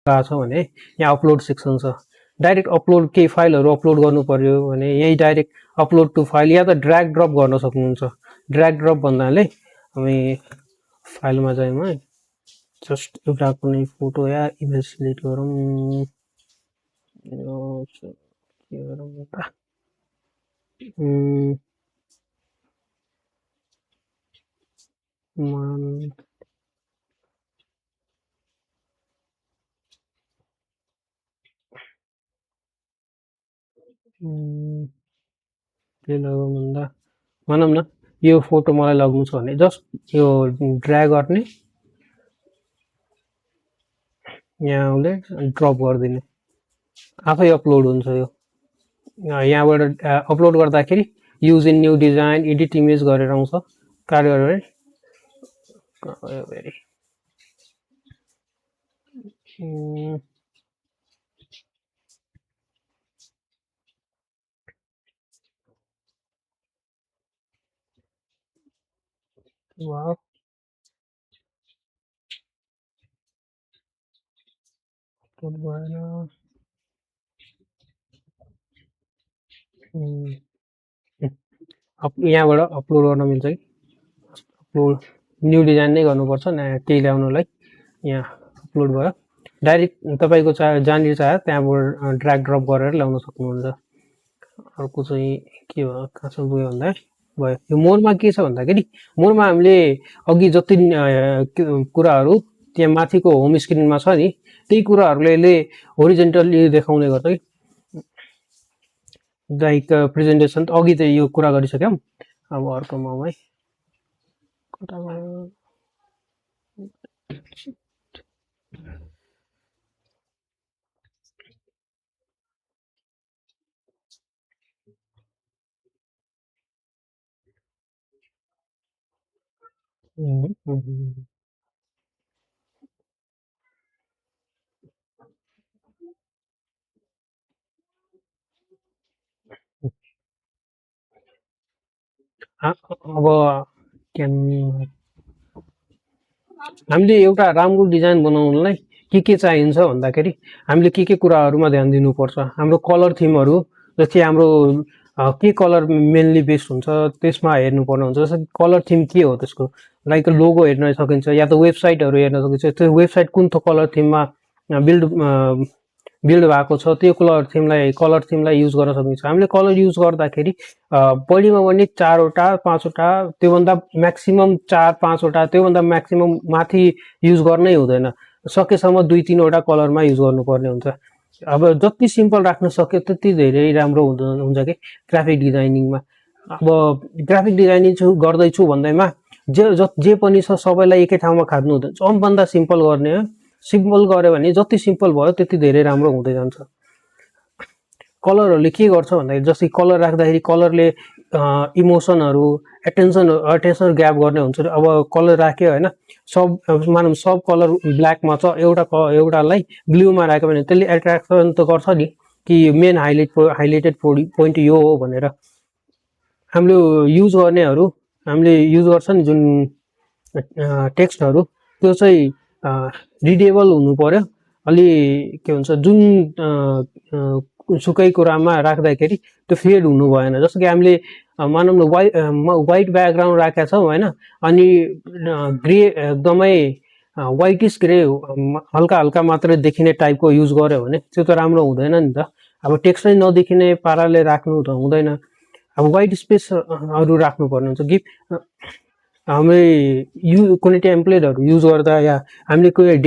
गएको छ भने यहाँ अपलोड सेक्सन छ। डाइरेक्ट अपलोड केही फाइलहरू अपलोड गर्नु पर्यो भने यही डाइरेक्ट अपलोड टु फाइल या त ड्र्याग ड्रप गर्न सक्नुहुन्छ। ड्र्याग ड्रप भन्नाले हामी फाइलमा जायौँ है, जस्ट एउटा कुनै फोटो या इमेज सिलेक्ट गरौँ। के गरौँ त, के लगाउँ भन्दा भनौँ न यो फोटो मलाई लगाउनु छ भने जस्ट यो ड्र्याग गर्ने, यहाँ आउँदै ड्रप गरिदिने, आफै अपलोड हुन्छ यो। यहाँबाट अपलोड गर्दाखेरि use in new design edit image गरेर आउँछ। कार्य गरेर वाह भएन। यहाँबाट अपलोड गर्न मिल्छ कि अपलोड न्यू डिजाइन नै गर्नुपर्छ केही ल्याउनलाई। यहाँ अपलोड भयो, डाइरेक्ट तपाईँको जहाँनिर चाह्यो त्यहाँबाट ड्र्याग ड्रप गरेर ल्याउन सक्नुहुन्छ। अर्को चाहिँ के भयो, कहाँसम्म पुग्यो भन्दा भयो। यो मोरमा के छ भन्दाखेरि मोरमा हामीले अघि जति कुराहरू त्यहाँ माथिको होम स्क्रिनमा छ नि त्यही कुराहरूले यसले होरिजेन्टल्ली देखाउने गर्छ कि। लाइक प्रेजेन्टेसन अघि त यो कुरा गरिसक्यौँ। अब अर्कोमा है कता भयो, अब हामीले एउटा राम्रो डिजाइन बनाउनलाई के चाहिन्छ भन्दाखेरि हामीले के कुराहरूमा ध्यान दिनुपर्छ। हाम्रो कलर थिमहरू जस्तै हाम्रो के कलर मेनली बेस्ट हुन्छ त्यसमा हेर्नुपर्ने हुन्छ। जस्तै कलर थिम के हो त्यसको, लाइक लोगो हेर्न सकिन्छ या त वेबसाइटहरू हेर्न सकिन्छ। त्यो वेबसाइट कुन कलर थिममा बिल्ड भएको छ त्यो कलर थिमलाई युज गर्न सकिन्छ। हामीले कलर युज गर्दाखेरि बढीमा पनि 4वटा 5वटा, त्योभन्दा म्याक्सिमम 4-5वटा, त्योभन्दा म्याक्सिमम माथि युज गर्नै हुँदैन। सकेसम्म 2-3वटा कलरमा युज गर्नुपर्ने हुन्छ। अब जति सिम्पल राख्न सक्यो त्यति धेरै राम्रो हुन्छ कि ग्राफिक डिजाइनिङमा। अब ग्राफिक डिजाइनिङ गर्दैछु भन्दैमा जे पनि छ सबैलाई एकै ठाउँमा खाद्नु हुँदैन। सबभन्दा सिम्पल गर्ने हो। सिम्पल गऱ्यो भने जति सिम्पल भयो त्यति धेरै राम्रो हुँदै जान्छ। कलरहरूले के गर्छ भन्दाखेरि जस्तै कलर राख्दाखेरि कलरले इमोसनहरू अटेन्सन ग्राब गर्ने हुन्छ। अब कलर राख्यो होइन, मानौँ सब कलर ब्ल्याकमा छ, एउटालाई ब्लूमा राख्यो भने त्यसले एट्र्याक्सन त गर्छ नि कि मेन हाइलाइटेड पोइन्ट यो हो भनेर। हामीले युज गर्छ नि जुन टेक्स्टहरू त्यो चाहिँ रिडेबल हुनु पर्यो। अलि के भन्छ जुन सुकै कुरामा राख्दाखेरि त्यो फेड हुनु भएन। जस्तो कि हामीले मानौँ न वाइट ब्याकग्राउन्ड राखेका छौँ होइन, अनि ग्रे एकदमै वाइटिस ग्रे हल्का हल्का मात्रै देखिने टाइपको युज गर्यो भने त्यो त राम्रो हुँदैन नि त। अब टेक्स्टै नदेखिने पाराले राख्नु त हुँदैन। अब वाइट स्पेसहरू राख्नुपर्ने हुन्छ कि हामीले कुनै टेम्प्लेटहरू युज गर्दा या हामीले कुनै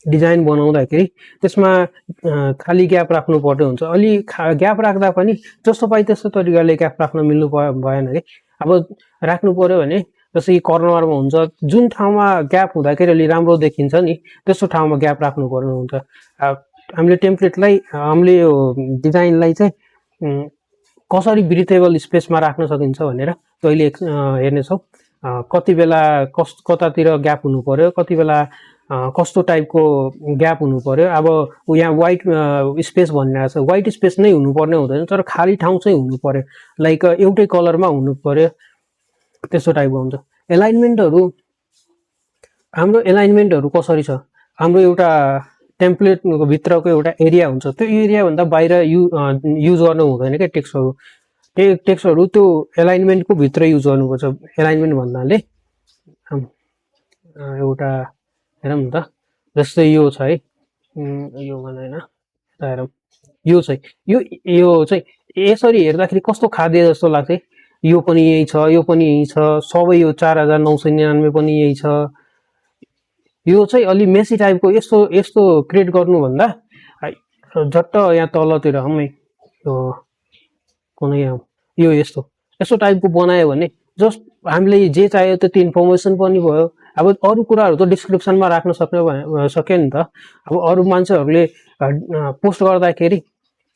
डिजाइन बनाउँदाखेरि त्यसमा खाली ग्याप राख्नुपर्ने हुन्छ। अलि ग्याप राख्दा पनि जस्तो पाइ त्यस्तो तरिकाले ग्याप राख्न मिल्नु भएन कि। अब राख्नु पर्यो भने जस्तै कर्नरमा हुन्छ, जुन ठाउँमा ग्याप हुँदाखेरि अलि राम्रो देखिन्छ नि त्यस्तो ठाउँमा ग्याप राख्नुपर्ने हुन्छ। हामीले टेम्प्लेटलाई हामीले यो डिजाइनलाई चाहिँ कसरी ब्रिथेबल स्पेसमा राख्न सकिन्छ भनेर अहिले हेर्नेछौँ। कति बेला कतातिर ग्याप हुनु पर्यो, कति बेला कस्तो टाइपको ग्याप हुनु पर्यो। अब यहाँ वाइट स्पेस भनिरहेको छ, वाइट स्पेस नै हुनुपर्ने हुँदैन तर खाली ठाउँ चाहिँ हुनु पर्यो, लाइक एउटै कलरमा हुनु पर्यो, त्यस्तो टाइपको हुन्छ। एलाइनमेन्टहरू, हाम्रो एलाइनमेन्टहरू कसरी छ हाम्रो एउटा टेम्प्लेटको भित्रको एउटा एरिया हुन्छ, त्यो एरियाभन्दा बाहिर युज गर्नु हुँदैन क्या टेक्स्टहरू। टेक्स्टहरू त्यो एलाइनमेन्टको भित्र युज गर्नुपर्छ। एलाइनमेन्ट भन्नाले एउटा हेरौँ न त, जस्तै यो छ है, यो भनेन हेरौँ, यो चाहिँ यो चाहिँ यसरी हेर्दाखेरि कस्तो खाद्य जस्तो लाग्छ है। यो पनि यही छ, यो पनि यही छ, सबै यो 4999 पनि यही छ। यो चाहिँ अलि मेसी टाइपको यस्तो यस्तो क्रिएट गर्नुभन्दा झट्ट यहाँ तलतिर हमै यो कुनै यो यस्तो यस्तो टाइपको बनायो भने जस्ट हामीले जे चाहियो त्यति इन्फर्मेसन पनि भयो। अब अरू कुराहरू त डिस्क्रिप्सनमा राख्न सक्यो नि त। अब अरू मान्छेहरूले पोस्ट गर्दाखेरि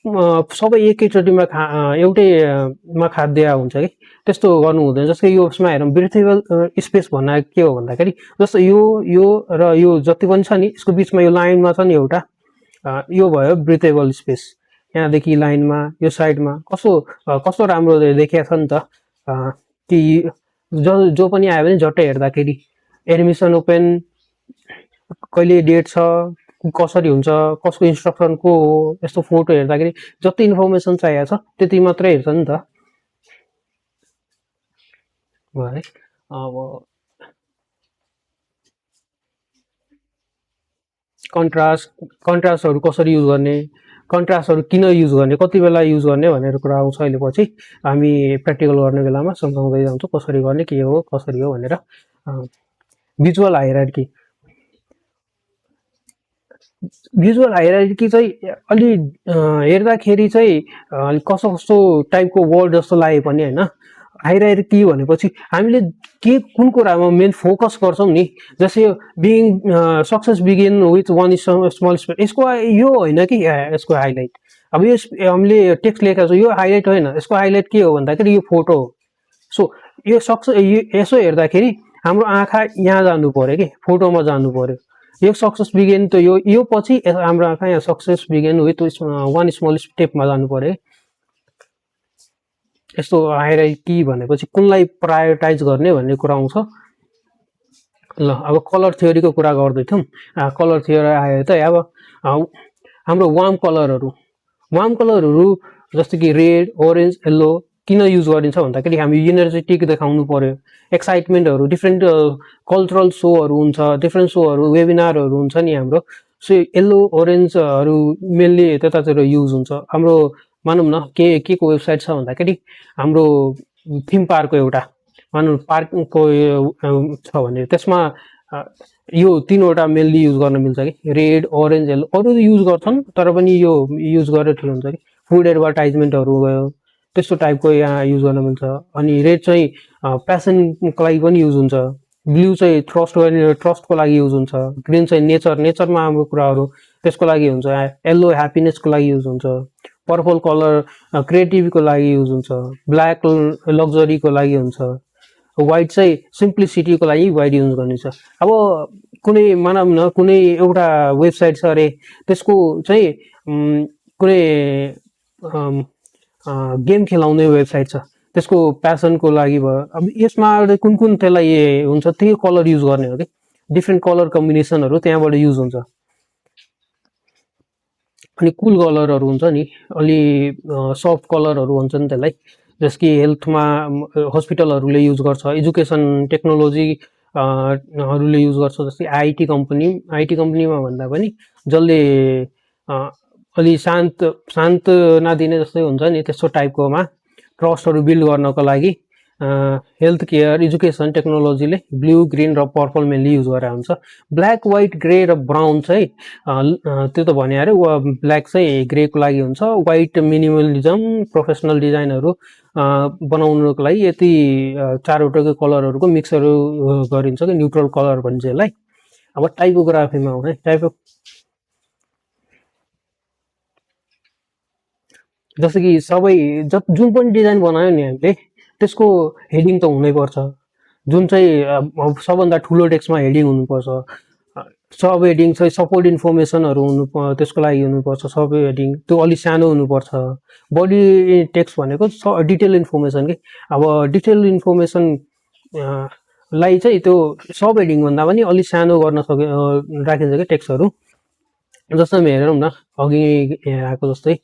सबै एकैचोटिमा एउटैमा खाद्य हुन्छ कि, त्यस्तो गर्नु हुँदैन। जस्तै यो उसमा हेरौँ, ब्रिथेबल स्पेस भन्ना के हो भन्दाखेरि जस्तो यो र यो जति पनि छ नि यसको बिचमा यो लाइनमा छ नि एउटा, यो भयो ब्रिथेबल स्पेस। यहाँदेखि लाइनमा यो साइडमा कस्तो राम्रो देखिएको छ नि त। कि जो पनि आयो भने झट्टै हेर्दाखेरि एडमिसन ओपन, कहिले डेट छ, कसरी हुन्छ, कसको इन्स्ट्रक्सनको हो, यस्तो फोटो हेर्दाखेरि जति इन्फर्मेसन चाहिएको छ त्यति मात्रै हेर्छ नि त है। अब कन्ट्रास्टहरू कसरी युज गर्ने, कन्ट्रास्टहरू किन युज गर्ने, कति बेला युज गर्ने भनेर कुरा आउँछ अहिले पछि हामी प्र्याक्टिकल गर्ने बेलामा सम्झाउँदै जान्छौँ कसरी गर्ने, के हो, कसरी हो भनेर। भिजुअल हायरार्की, भिजुअल हायरार्की चाहिँ अलि हेर्दाखेरि चाहिँ कस्तो कस्तो टाइपको वर्ड जस्तो लागे पनि होइन। हायरार्की भनेपछि हामीले के कुन कुरामा मेन फोकस गर्छौँ नि, जस्तै being success begin with one small space, यसको यो होइन कि यसको हाइलाइट। अब यो हामीले टेक्स्ट लेखेको छ, यो हाइलाइट होइन, यसको हाइलाइट के हो भन्दाखेरि यो फोटो हो। सो यो यसो हेर्दाखेरि हाम्रो आँखा यहाँ जानु पर्यो कि फोटोमा जानु पर्यो। यो सक्सेस बिगिन त यो पछि हाम्रो आँखा यहाँ success begin with one small स्टेपमा जानु पर्यो। यस्तो हायरार्की भनेपछि कुनलाई प्रायोरिटाइज गर्ने भन्ने कुरा आउँछ। ल अब कलर थियोरीको कुरा गर्दैथ्यौँ। कलर थियोरी आयो त। अब हाम्रो वार्म कलरहरू जस्तो कि रेड, ओरेन्ज, येल्लो किन युज गरिन्छ भन्दाखेरि हामी इनर्जेटिक देखाउनु पर्यो, एक्साइटमेन्टहरू, डिफ्रेन्ट कल्चरल सोहरू हुन्छ, डिफ्रेन्ट सोहरू, वेबिनारहरू हुन्छ नि हाम्रो। सो येल्लो ओरेन्जहरू मेनली त्यतातिर युज हुन्छ। हाम्रो मानौँ न के को वेबसाइट छ भन्दाखेरि हाम्रो थिम पार्कको एउटा मानौँ पार्कको छ भने त्यसमा यो तीनवटा मेनली युज गर्न मिल्छ कि, रेड, ओरेन्ज, येल्लो। अरू युज गर्छन् तर पनि यो युज गरेर ठिक हुन्छ कि। फुड एडभर्टाइजमेन्टहरू गयो त्यस्तो टाइपको यहाँ युज गर्न मिल्छ। अनि रेड चाहिँ प्यासनको लागि पनि युज हुन्छ। ब्लू चाहिँ ट्रस्टको लागि युज हुन्छ। ग्रिन चाहिँ नेचरमा हाम्रो कुराहरू त्यसको लागि हुन्छ। येल्लो ह्याप्पिनेसको लागि युज हुन्छ। पर्पल कलर क्रिएटिभको लागि युज हुन्छ। ब्ल्याक लग्जरीको लागि हुन्छ। व्हाइट चाहिँ सिम्प्लिसिटीको लागि व्हाइट युज गर्नेछ। अब कुनै मानौँ न कुनै एउटा वेबसाइट छ अरे, त्यसको चाहिँ कुनै गेम खेलाउने वेबसाइट छ, त्यसको प्यासनको लागि भयो। अब यसमा कुन त्यसलाई हुन्छ त्यही कलर युज गर्ने हो कि, डिफ्रेन्ट कलर कम्बिनेसनहरू त्यहाँबाट युज हुन्छ। अनि कुल कलरहरू हुन्छ नि, अलि सफ्ट कलरहरू हुन्छ नि त्यसलाई, जस कि हेल्थमा हस्पिटलहरूले युज गर्छ, एजुकेसन टेक्नोलोजी हरूले युज गर्छ। जस्तै आइटी कम्पनीमा भन्दा पनि जसले अलि शान्त नदिने जस्तै हुन्छ नि त्यस्तो टाइपकोमा ट्रस्टहरू बिल्ड गर्नको लागि हेल्थ केयर, एजुकेसन टेक्नोलोजीले ब्लू, ग्रिन र पर्पल मेनली युज गरेर हुन्छ। ब्ल्याक, व्हाइट, ग्रे र ब्राउन चाहिँ त्यो त भने अरे, ब्ल्याक चाहिँ ग्रेको लागि हुन्छ। व्हाइट मिनिमलिजम, प्रोफेसनल डिजाइनहरू बनाउनुको लागि यति चारवटाको कलरहरूको मिक्सहरू गरिन्छ कि न्युट्रल कलर भन्छ यसलाई। अब टाइपोग्राफीमा आउने, जस्तो कि जुन पनि डिजाइन बनायो नि हामीले त्यसको हेडिङ त हुनैपर्छ। जुन चाहिँ सबभन्दा ठुलो टेक्स्टमा हेडिङ हुनुपर्छ। सब हेडिङ चाहिँ सपोर्ट इन्फर्मेसनहरू त्यसको लागि हुनुपर्छ। सब हेडिङ त्यो अलिक सानो हुनुपर्छ। बडी टेक्स्ट भनेको डिटेल इन्फर्मेसन कि। अब डिटेल इन्फर्मेसन लाई चाहिँ त्यो सब हेडिङ भन्दा पनि अलि सानो गर्न राखिन्छ कि टेक्स्टहरू। जस्तो हेरौँ न अघि आएको जस्तै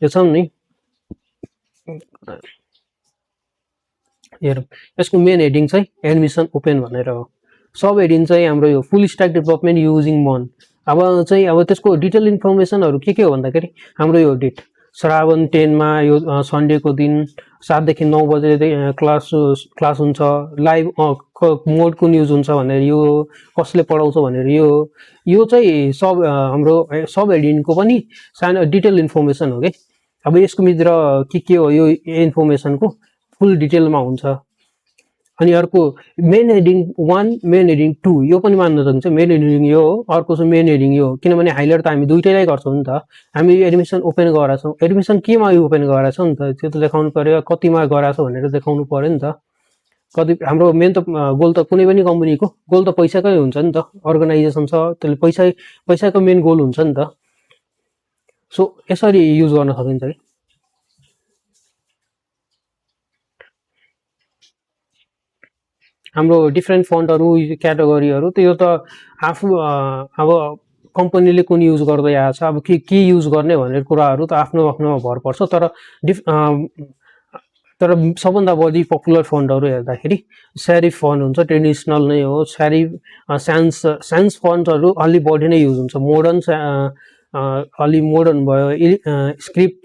यो छ नि, हेरौँ यसको मेन हेडिङ चाहिँ एडमिसन ओपन भनेर हो। सब हेडिङ चाहिँ हाम्रो यो फुल स्ट्याक डेभलपमेन्ट युजिङ मन। अब चाहिँ अब त्यसको डिटेल इन्फर्मेसनहरू के हो भन्दाखेरि हाम्रो यो डेट श्रावण 10 मा यो सन्डेको दिन 7 देखि 9 बजे क्लास हुन्छ, लाइभ मोड कुन युज हुन्छ भनेर यो, कसले पढाउँछ भनेर यो चाहिँ सब हाम्रो सब हेडिङको पनि सानो डिटेल इन्फर्मेसन हो कि। अब यसको भित्र के हो यो इन्फर्मेसनको फुल डिटेलमा हुन्छ। अनि अर्को मेन हेडिङ 1 मेन हेडिङ 2 यो पनि मान्न सकिन्छ। मेन हेडिङ यो हो, अर्को चाहिँ मेन हेडिङ यो हो, किनभने हाइलाइट त हामी दुइटैलाई गर्छौँ नि त। हामी एडमिसन ओपन गराएको छौँ, एडमिसन केमा ओपन गराएको छौँ नि त, त्यो त देखाउनु पर्यो, कतिमा गराएको छ भनेर देखाउनु पर्यो नि त। कति हाम्रो मेन त गोल त कुनै पनि कम्पनीको गोल त पैसाकै हुन्छ नि त। अर्गनाइजेसन छ त्यसले पैसाको मेन गोल हुन्छ नि त। सो यसरी युज गर्न सकिन्छ कि। हाम्रो डिफ्रेन्ट फन्टहरू क्याटेगोरीहरू त्यो त आफू अब कम्पनीले कुन युज गर्दै आएको छ, अब के युज गर्ने भनेर कुराहरू त आफ्नो आफ्नोमा भर पर्छ। तर सबभन्दा बढी पपुलर फन्टहरू हेर्दाखेरि सेरिफ फन्ट हुन्छ, ट्रेडिसनल नै हो। सान्स फन्टहरू अलि बढी नै युज हुन्छ। अलि मोडर्न भयो, स्क्रिप्ट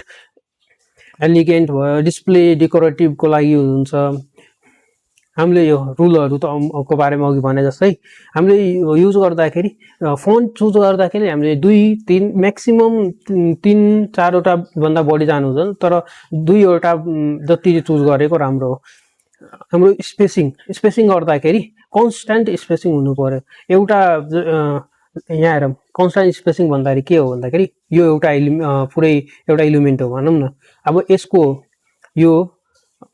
एलिगेन्ट भयो, डिस्प्ले डेकोरेटिभको लागि युज हुन्छ। हामीले यो रुलहरू त को बारेमा अघि भने जस्तै हामीले युज गर्दाखेरि फन्ट चुज गर्दाखेरि हामीले 2-3 म्याक्सिमम 3-4वटा भन्दा बढी जानु हुँदैन, तर 2वटा जति चुज गरेको राम्रो हो। हाम्रो स्पेसिङ गर्दाखेरि कन्स्ट्यान्ट स्पेसिङ हुनु पर्यो। एउटा यहाँ हेरौँ कन्स्ट्यान्ट स्पेसिङ भन्दाखेरि के हो भन्दाखेरि यो एउटा पुरै एउटा एलिमेन्ट हो भनौँ न। अब यसको यो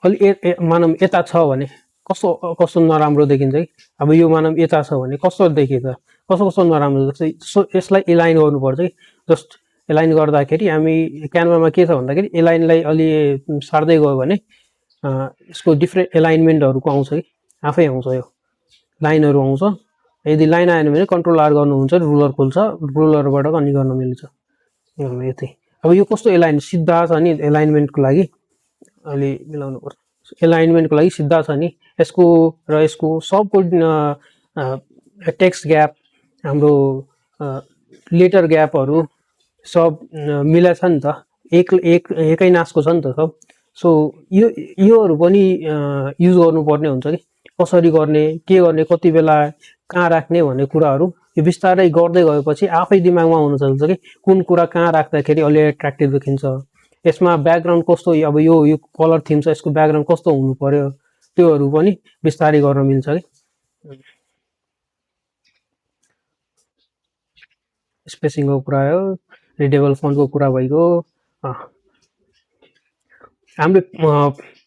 अलि मानौँ यता छ भने कस्तो नराम्रो देखिन्छ कि। अब यो मानौँ यता छ भने कस्तो देखिन्छ, कस्तो नराम्रो जस्तै यसलाई एलाइन गर्नुपर्छ कि। जस्ट एलाइन गर्दाखेरि हामी क्यानभामा के छ भन्दाखेरि एलाइनलाई अलि सार्दै गयो भने यसको डिफ्रेन्ट एलाइनमेन्टहरूको आउँछ कि, आफै आउँछ। यो लाइनहरू आउँछ। यदि लाइन आएन भने कन्ट्रोल आर गर्नुहुन्छ, रुलर खोल्छ, रुलरबाट अनि गर्न मिल्छ। यति अब यो कस्तो एलाइन सिधा छ नि, एलाइनमेन्टको लागि अलि मिलाउनु पर्छ। एलाइनमेन्टको लागि सिधा छ नि यसको र यसको सबको टेक्स्ट ग्याप, हाम्रो लेटर ग्यापहरू सब मिलेछ नि त, एकै नासको छ नि त सब। सो योहरू पनि युज गर्नुपर्ने हुन्छ कि कसरी गर्ने, के गर्ने, कति बेला कहाँ राख्ने भन्ने कुराहरू यो बिस्तारै गर्दै गएपछि आफै दिमागमा आउन सक्छ कि कुन कुरा कहाँ राख्दाखेरि अलि एट्र्याक्टिभ देखिन्छ। यसमा ब्याकग्राउन्ड कस्तो, अब यो कलर थिम छ, यसको ब्याकग्राउन्ड कस्तो हुनु पर्यो, त्योहरू पनि बिस्तारै गर्न मिल्छ कि। स्पेसिङको कुरा हो, रिडेबल फन्टको कुरा भइगयो। हामीले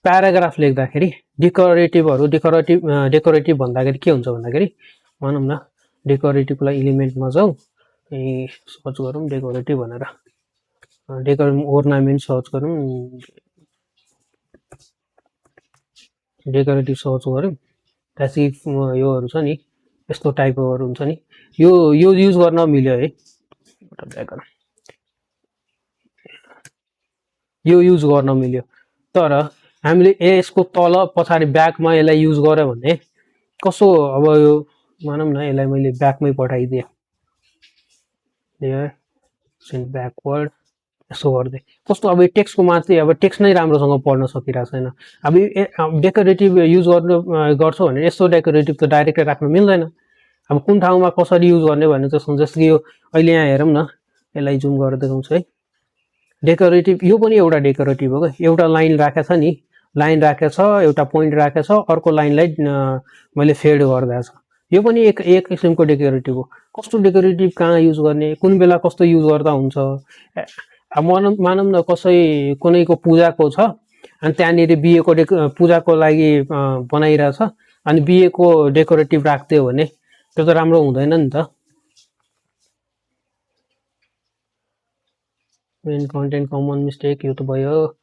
प्याराग्राफ लेख्दाखेरि डेकोरेटिभ भन्दाखेरि के हुन्छ भन्दाखेरि भनौँ न डेकोरेटिभलाई इलिमेन्टमा जाउँ, सर्च गरौँ डेकोरेटिभ भनेर, ओर्नामेन्ट सर्च गरौँ, डेकोरेटिभ सर्च गरौँ। त्यसपछि योहरू छ नि यस्तो टाइपहरू हुन्छ नि, यो युज गर्न मिल्यो है। यो युज गर्न मिल्यो, तर हामीले यसको तल पछाडि ब्याकमा यसलाई युज गर्यो भने कसो, अब यो भनौँ न यसलाई मैले ब्याकमै पठाइदिएँ, ब्याकवर्ड यसो गर्दै कस्तो, अब टेक्स्टको मात्रै अब टेक्स्ट नै राम्रोसँग पढ्न सकिरहेको छैन। अब डेकोरेटिभ युज गर्छौँ भने यस्तो डेकोरेटिभ त डाइरेक्टै राख्नु मिल्दैन। अब कुन ठाउँमा कसरी युज गर्ने भन्ने चाहिँ जस्तो कि यो अहिले यहाँ हेरौँ न, यसलाई जुम गरेर देखाउँछु है। डेकोरेटिभ यो पनि एउटा डेकोरेटिभ हो क्या। एउटा लाइन राखेको छ नि, लाइन राखेको छ, एउटा पोइन्ट राखेको छ, अर्को लाइनलाई मैले फेड गरिदिएको छ, यो पनि एक किसिमको डेकोरेटिभ हो। कस्तो डेकोरेटिभ कहाँ युज गर्ने, कुन बेला कस्तो युज गर्दा हुन्छ। अब मानौँ न कुनैको पूजाको छ अनि त्यहाँनिर बिहेको पूजाको लागि बनाइरहेछ अनि बिहेको डेकोरेटिभ राखिदियो भने त्यो त राम्रो हुँदैन नि त। मेन कन्टेन्ट कमन मिस्टेक यो त भयो।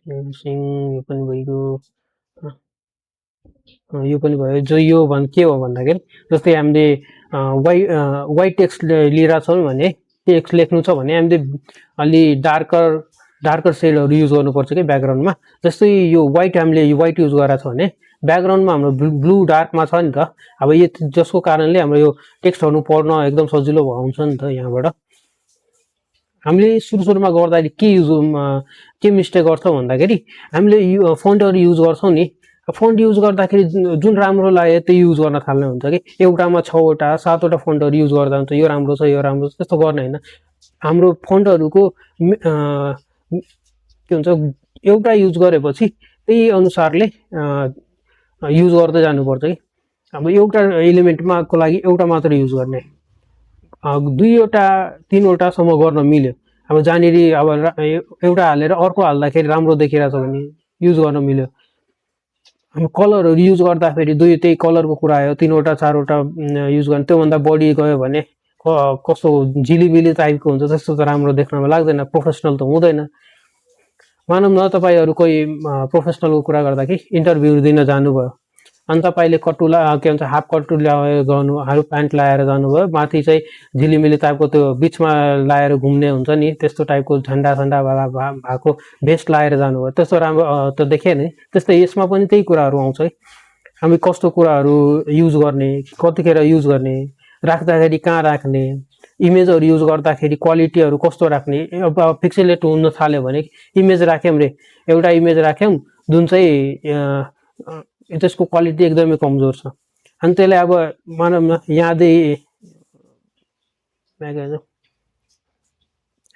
यो पनि भइगयो। यो पनि भयो। जो यो के हो भन्दाखेरि जस्तै हामीले वाइट टेक्स्ट लिइरहेको छौँ भने टेक्स्ट लेख्नु छ भने हामीले अलि डार्कर सेडहरू युज गर्नुपर्छ कि ब्याकग्राउन्डमा। जस्तै यो वाइट हामीले यो वाइट युज गरेको छ भने ब्याकग्राउन्डमा हाम्रो ब्लू डार्कमा छ नि त। अब यो जसको कारणले हाम्रो यो टेक्स्टहरू पढ्न एकदम सजिलो हुन्छ नि त। यहाँबाट हामीले सुरुमा गर्दाखेरि के मिस्टेक गर्छौँ भन्दाखेरि हामीले यो फन्टहरू युज गर्छौँ नि। फन्ट युज गर्दाखेरि जुन राम्रो लाग्यो त्यो युज गर्न थाल्ने हुन्छ कि एउटामा 6वटा 7वटा फन्टहरू युज गर्दा हुन्छ यो राम्रो छ यो राम्रो छ त्यस्तो गर्ने होइन। हाम्रो फन्टहरूको के हुन्छ एउटा युज गरेपछि त्यही अनुसारले युज गर्दै जानुपर्छ कि। अब एउटा एलिमेन्टमा को लागि एउटा मात्र युज गर्ने, 2वटा 3वटासम्म गर्न मिल्यो। अब जहाँनिर अब एउटा हालेर अर्को हाल्दाखेरि राम्रो देखिरहेछ भने युज गर्न मिल्यो। अब कलरहरू युज गर्दाखेरि त्यही कलरको कुरा आयो 3वटा 4वटा युज गर्ने। त्योभन्दा बढी गयो भने कस्तो झिलिमिली टाइपको हुन्छ, त्यस्तो त राम्रो देख्नमा लाग्दैन, प्रोफेसनल त हुँदैन। मानौँ न तपाईँहरू कोही प्रोफेसनलको कुरा गर्दा कि इन्टरभ्यू दिन जानुभयो अनि तपाईँले कटुला के भन्छ हाफ कटु गर्नु, हाफ प्यान्ट लगाएर जानुभयो, माथि चाहिँ झिलिमिली टाइपको त्यो बिचमा लगाएर घुम्ने हुन्छ नि त्यस्तो टाइपको झन्डा भएको भेस्ट लगाएर जानुभयो, त्यस्तो राम्रो त देखिएन नि। त्यस्तै यसमा पनि त्यही कुराहरू आउँछ है। हामी कस्तो कुराहरू युज गर्ने, कतिखेर युज गर्ने, राख्दाखेरि कहाँ राख्ने, इमेजहरू युज गर्दाखेरि क्वालिटीहरू कस्तो राख्ने। अब पिक्सेलेट हुन थाल्यो भने इमेज राख्यौँ रे, एउटा इमेज राख्यौँ जुन चाहिँ त्यसको क्वालिटी एकदमै कमजोर छ अनि त्यसलाई अब मानौँ न यादै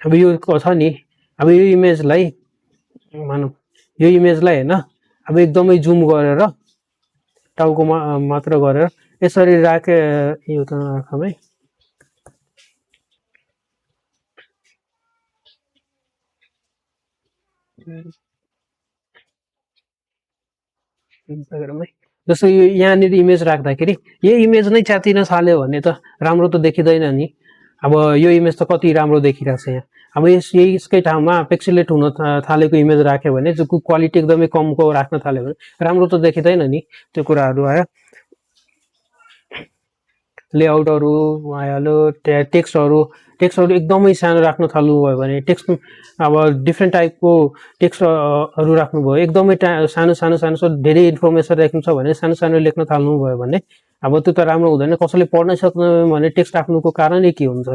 अब यो छ नि, अब यो इमेजलाई मानौँ यो इमेजलाई होइन अब एकदमै जुम गरेर टाउकोमा मात्र गरेर यसरी राखे यो त राखौँ है। जस्तो यो यहाँनिर इमेज राख्दाखेरि यही इमेज नै च्यातिन थाल्यो भने त राम्रो त देखिँदैन नि। अब यो इमेज त कति राम्रो देखिरहेको छ यहाँ। अब यसकै ठाउँमा पिक्सेलेट हुन थालेको इमेज राख्यो भने जो क्वालिटी एकदमै कमको राख्न थाल्यो भने राम्रो त देखिँदैन नि। त्यो कुराहरू आयो। लेआउटहरू आइहाल्यो, टेक्स्टहरू एकदमै सानो राख्न थाल्नुभयो भने टेक्स्ट अब डिफ्रेन्ट टाइपको टेक्स्टहरू राख्नुभयो एकदमै सानो धेरै इन्फर्मेसन राख्नु छ भने सानो लेख्न थाल्नुभयो भने अब त्यो त राम्रो हुँदैन। कसैले पढ्नै सक्नु भने टेक्स्ट राख्नुको कारणै के हुन्छ।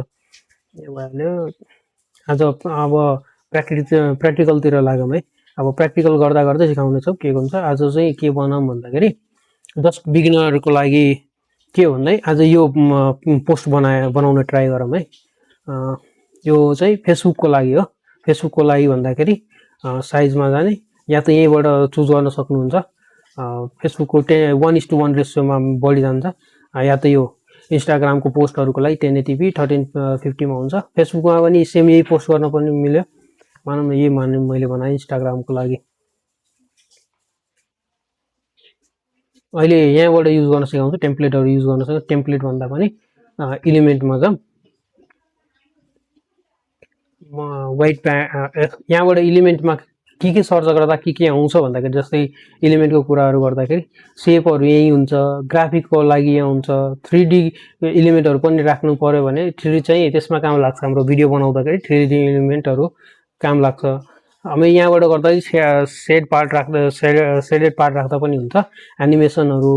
आज अब प्र्याक्टिकलतिर लागौँ है। अब प्र्याक्टिकल गर्दै सिकाउनेछौँ के हुन्छ। आज चाहिँ के बनाऊँ भन्दाखेरि जस्ट बिगिनरको लागि के भन्दै आज यो पोस्ट बनाउन ट्राई गरौँ है। यो चाहिँ फेसबुकको लागि हो। फेसबुकको लागि भन्दाखेरि साइजमा जाने या त यहीँबाट चुज गर्न सक्नुहुन्छ। फेसबुकको 1:1 रेसियोमा बढी जान्छ, या त यो इन्स्टाग्रामको पोस्टहरूको लागि 1080p 1350मा हुन्छ। फेसबुकमा पनि सेम यही पोस्ट गर्न पनि मिल्यो। मानौँ न यही मैले बनाएँ इन्स्टाग्रामको लागि। अहिले यहाँबाट युज गर्न सिकाउँछु, टेम्प्लेटहरू युज गर्न सक्छ। टेम्प्लेट भन्दा पनि इलिमेन्टमा जाऊँ। वाइट यहाँबाट इलिमेन्टमा के सर्च गर्दा के आउँछ भन्दाखेरि जस्तै इलिमेन्टको कुराहरू गर्दाखेरि सेपहरू यही हुन्छ, ग्राफिकको लागि यहाँ हुन्छ, 3D इलिमेन्टहरू पनि राख्नु पर्यो भने 3D चाहिँ त्यसमा काम लाग्छ। हाम्रो भिडियो बनाउँदाखेरि 3D इलिमेन्टहरू काम लाग्छ। अब यहाँबाट गर्दा सेडेड पार्ट राख्दा पनि हुन्छ। एनिमेसनहरू,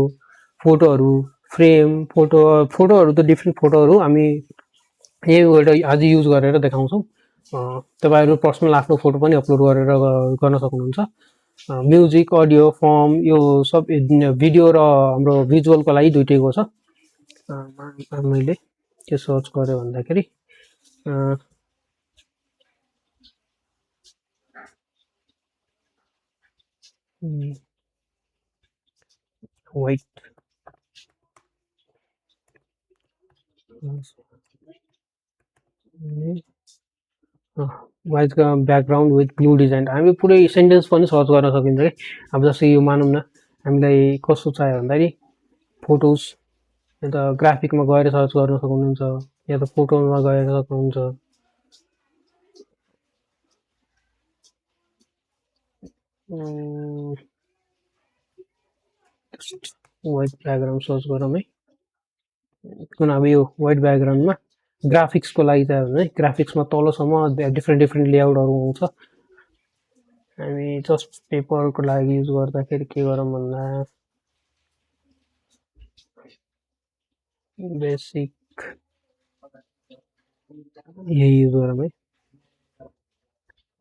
फोटोहरू, फ्रेम, फोटोहरू त डिफ्रेन्ट फोटोहरू हामी यहीबाट आज युज गरेर देखाउँछौँ। तपाईहरु पर्सनल आफ्नो फोटो पनि अपलोड गरेर गर्न सक्नुहुन्छ। म्युजिक, अडियो, फर्म यो सब भिडियो र हाम्रो भिजुअलको लागि दुईटैको छ। मैले के सर्च गरे भन्दाखेरि white white background with blue design हामी पुरै सेन्टेन्स पनि सर्च गर्न सकिन्छ कि। अब जस्तै यो मानौँ न हामीलाई कस्तो चाहियो भन्दाखेरि फोटोज या त ग्राफिकमा गएर सर्च गर्न सक्नुहुन्छ या त फोटोमा गएर सक्नुहुन्छ। व्हाइट ब्याकग्राउन्ड सर्च गरौँ है किन अब यो व्हाइट ब्याकग्राउन्डमा ग्राफिक्सको लागि चाहिँ भने ग्राफिक्समा तलसम्म डिफ्रेन्ट डिफ्रेन्ट लेआउटहरू हुन्छ हामी जस्ट पेपरको लागि युज गर्दाखेरि के गरौँ भन्दा बेसिक यही युज गरौँ है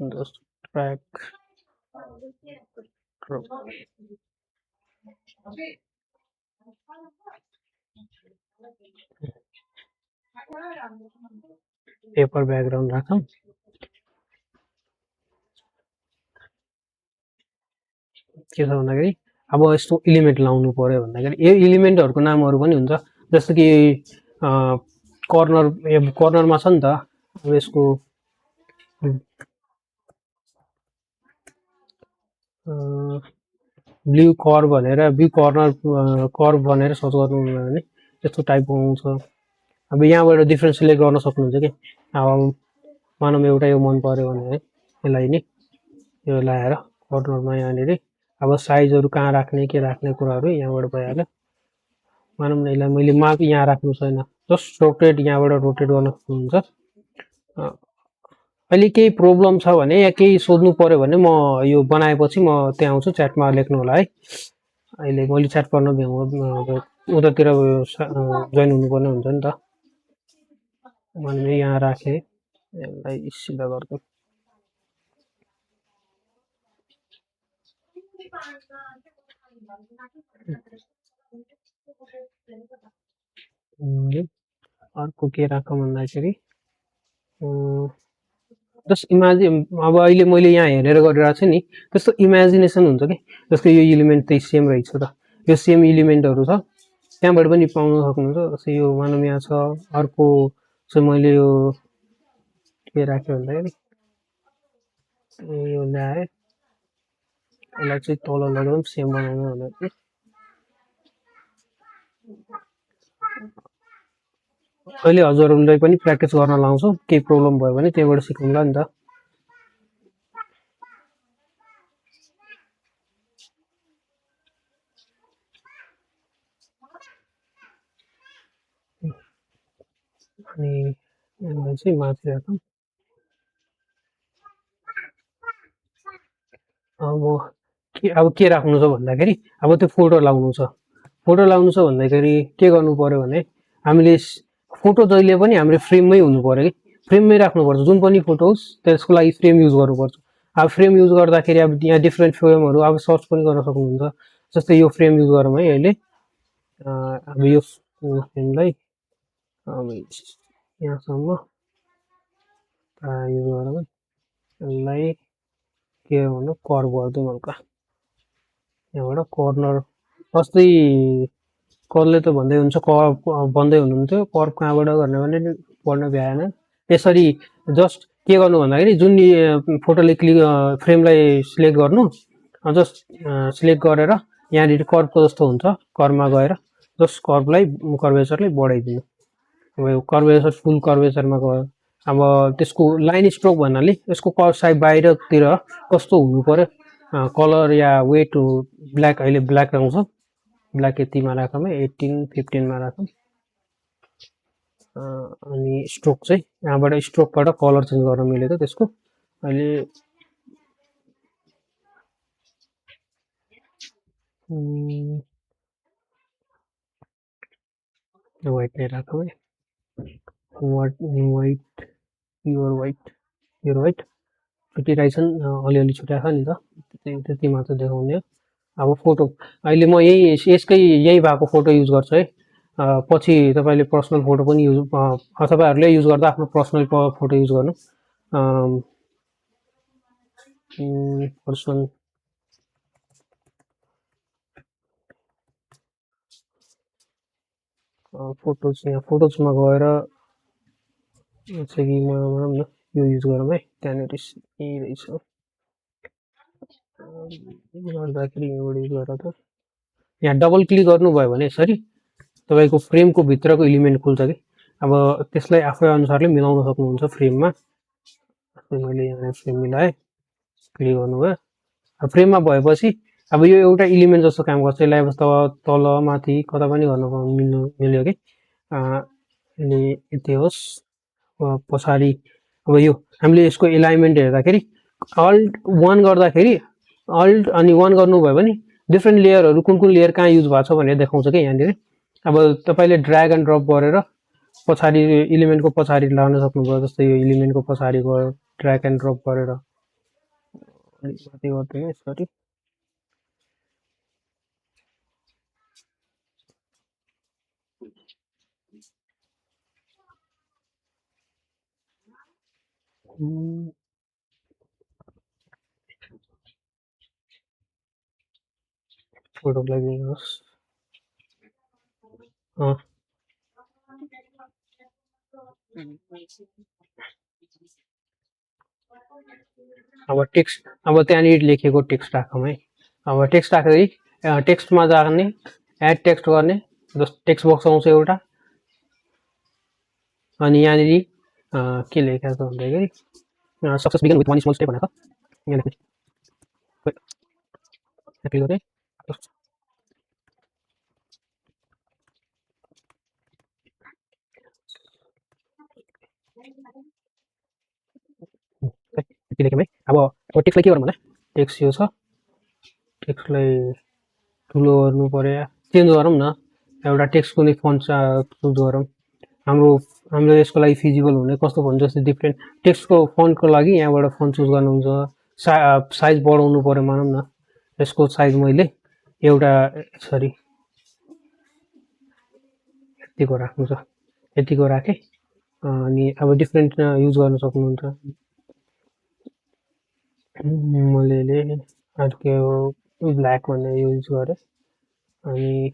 जस्ट ट्र्याक पेपर ब्याकग्राउन्ड राखौँ के छ भन्दाखेरि अब यस्तो इलिमेन्ट लाउनु पर्यो भन्दाखेरि यो इलिमेन्टहरूको नामहरू पनि हुन्छ जस्तो कि कर्नरमा छ नि त अब यसको ब्लू कर्व भनेर ब्लू कर्व भनेर सर्च गर्नु भने यस्तो टाइपको आउँछ अब यहाँबाट डिफ्रेन्ट सिलेक्ट गर्न सक्नुहुन्छ कि अब मानौँ एउटा यो मन पर्यो भने है यसलाई नि यो लाएर कर्नरमा यहाँनिर अब साइजहरू कहाँ राख्ने के राख्ने कुराहरू यहाँबाट भइहाल्यो मानौँ न यसलाई मैले मार्क यहाँ राख्नु छैन जस्ट रोटेट यहाँबाट रोटेट गर्न सक्नुहुन्छ अहिले केही प्रब्लम छ भने या केही सोध्नु पर्यो भने म यो बनाएपछि म त्यहाँ आउँछु च्याटमा लेख्नु होला है अहिले मैले च्याट गर्न उतातिर जोइन हुनुपर्ने हुन्छ नि त मैले यहाँ राखेँ यसलाई सिधा गर्छु अर्को के राखौँ भन्दाखेरि जस्ट इमेजिन अब अहिले मैले यहाँ हेरेर गरिरहेको छु नि त्यस्तो इमेजिनेसन हुन्छ कि जस्तो यो इलिमेन्ट त्यही सेम रहेछ त यो सेम इलिमेन्टहरू छ त्यहाँबाट पनि पाउन सक्नुहुन्छ जस्तै यो मानौँ यहाँ छ अर्को चाहिँ मैले यो के राखेँ भन्दाखेरि यो ल्याएँ यसलाई चाहिँ तल लगाउँ सेम बनाउनु भनेर अहिले हजुरहरूलाई पनि प्र्याक्टिस गर्न लाउँछु केही प्रब्लम भयो भने त्यहीबाट सिकौँला नि त अनि यसलाई चाहिँ माथि राखौँ अब के राख्नु छ भन्दाखेरि अब त्यो फोटो लाउनु छ भन्दाखेरि के गर्नु पर्यो भने हामीले फोटो जहिले पनि हाम्रो फ्रेममै हुनु पर्यो कि फ्रेममै राख्नुपर्छ जुन पनि फोटो होस् त्यसको लागि फ्रेम युज गर्नुपर्छ अब फ्रेम युज गर्दाखेरि अब यहाँ डिफ्रेन्ट फ्रेमहरू अब सर्च पनि गर्न सक्नुहुन्छ जस्तै यो फ्रेम युज गरौँ है अहिले अब यो फ्रेमलाई अब यहाँसम्म युज गरौँ यसलाई के भन्नु कर्भ गरिदिउँ हल्का यहाँबाट कर्नर अस्ति कसले त भन्दै हुन्छ भन्दै हुनुहुन्थ्यो कर्भ कहाँबाट गर्ने भने पढ्न भ्याएन यसरी जस्ट के गर्नु भन्दाखेरि जुन फोटोले क्लिक फ्रेमलाई सिलेक्ट गर्नु जस्ट सिलेक्ट गरेर यहाँनिर कर्भको जस्तो हुन्छ कर्भमा गएर जस्ट कर्भेचरलाई बढाइदिनु अब कर्भेचर फुल कर्भेचरमा गयो अब त्यसको लाइन स्ट्रोक भन्नाले यसको साइड बाहिरतिर कस्तो हुनु पर्यो कलर या वेट ब्ल्याक अहिले ब्ल्याक आउँछ ब्ल्याक यतिमा राखौँ 18-15मा राखौँ अनि स्ट्रोक चाहिँ यहाँबाट स्ट्रोकबाट कलर चेन्ज गर्न मिलेको त्यसको अहिले व्हाइट नै राखौँ है प्योर व्हाइट छुट्टिरहेछन् अलिअलि छुट्याएको नि त त्यति मात्र देखाउने अब फोटो अहिले म यही भएको फोटो युज गर्छु है पछि तपाईँले पर्सनल फोटो पनि युज तपाईँहरूले युज गर्दा आफ्नो पर्सनल फोटो युज गर्नु पर्सनल फोटोज यहाँ फोटोजमा गएर चाहिँ भनौँ न यो युज गरौँ है त्यहाँनिर यही रहेछ गर्दाखेरि यहाँबाट युज गरेर त यहाँ डबल क्लिक गर्नुभयो भने यसरी तपाईँको फ्रेमको भित्रको इलिमेन्ट खुल्छ कि अब त्यसलाई आफै अनुसारले मिलाउन सक्नुहुन्छ फ्रेममा मैले यहाँ फ्रेम मिलाएँ क्लिक गर्नुभयो फ्रेममा भएपछि अब यो एउटा इलिमेन्ट जस्तो काम गर्छ। यसलाई अब तल माथि कता पनि गर्न मिल्यो कि अनि यति होस्। पछाडि अब यो हामीले यसको एलाइनमेन्ट हेर्दाखेरि अल्ट 1 गर्दाखेरि अल्ट अनि 1 गर्नुभयो भने डिफ्रेन्ट लेयरहरू कुन लेयर कहाँ युज भएको छ भनेर देखाउँछ कि यहाँनिर। अब तपाईँले ड्र्याग एन्ड ड्रप गरेर पछाडि इलिमेन्टको पछाडि लान सक्नुभयो। जस्तै यो इलिमेन्टको पछाडि गयो ड्र्याग एन्ड ड्रप गरेर माथि गर्दैन यसरी। फोटोलाई दिनुहोस्। अब टेक्स्ट अब त्यहाँनिर लेखेको टेक्स्ट राखौँ है। अब टेक्स्ट राख्दाखेरि टेक्स्टमा जाने एड टेक्स्ट गर्ने टेक्स्ट बक्स आउँछ एउटा। अनि यहाँनिर के लेखेको छ भन्दाखेरि success begin with 1 small step भनेको यहाँ लेख्ने क्लिक गरे यति लेख्यौँ है। अब टेक्स्टलाई के गरौँ भन्दा टेक्स्ट यो छ टेक्स्टलाई ठुलो गर्नु पर्यो चेन्ज गरौँ न एउटा टेक्स्टको नै फन्ट चुज गरौँ। हाम्रो यसको लागि फिजिबल हुने कस्तो भन्छ जस्तै डिफ्रेन्ट टेक्स्टको फन्टको लागि यहाँबाट फन्ट चुज गर्नुहुन्छ। साइज बढाउनु पर्यो मानौँ न यसको साइज मैले एउटा सरी यतिको राख्नु छ यतिको राखेँ। अनि अब डिफ्रेन्ट युज गर्न सक्नुहुन्छ। मैले अर्को ब्ल्याक भन्ने युज गरेँ। अनि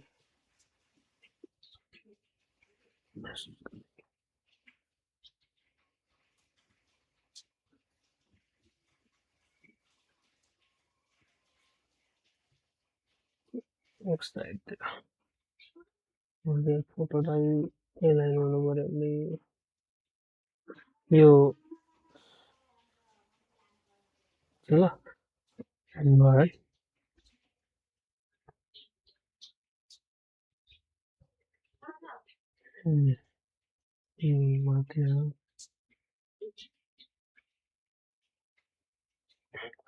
नेक्स्ट साइड फोटोलाई एलाइन गर्नु पर्यो भने यो ल है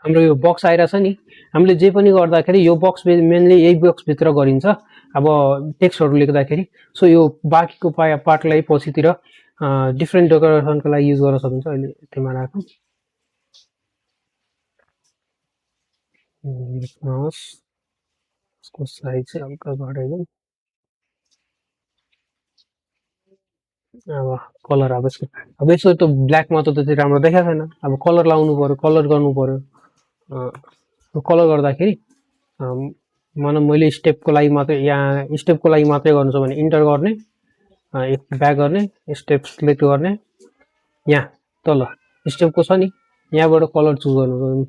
हाम्रो यो बक्स आइरहेछ नि हामीले जे पनि गर्दाखेरि यो बक्स मेनली यही बक्सभित्र गरिन्छ अब टेक्स्टहरू लेख्दाखेरि। सो यो बाँकीको पार्टलाई पछितिर डिफ्रेन्ट डेकोरेसनको लागि युज गर्न सकिन्छ। अहिले यतिमा राखौँ। यसको साइज चाहिँ हल्का घटाइदिउँ। अब कलर अब यसो त ब्ल्याकमा त त्यति राम्रो देखाएको छैन। अब कलर लाउनु पर्यो कलर गर्नु पर्यो। कलर गर्दाखेरि मानौँ मैले स्टेपको लागि मात्रै यहाँ स्टेपको लागि मात्रै गर्नु छ भने इन्टर गर्ने ब्याक गर्ने स्टेप सिलेक्ट गर्ने यहाँ तल स्टेपको छ नि यहाँबाट कलर चुज गर्नु।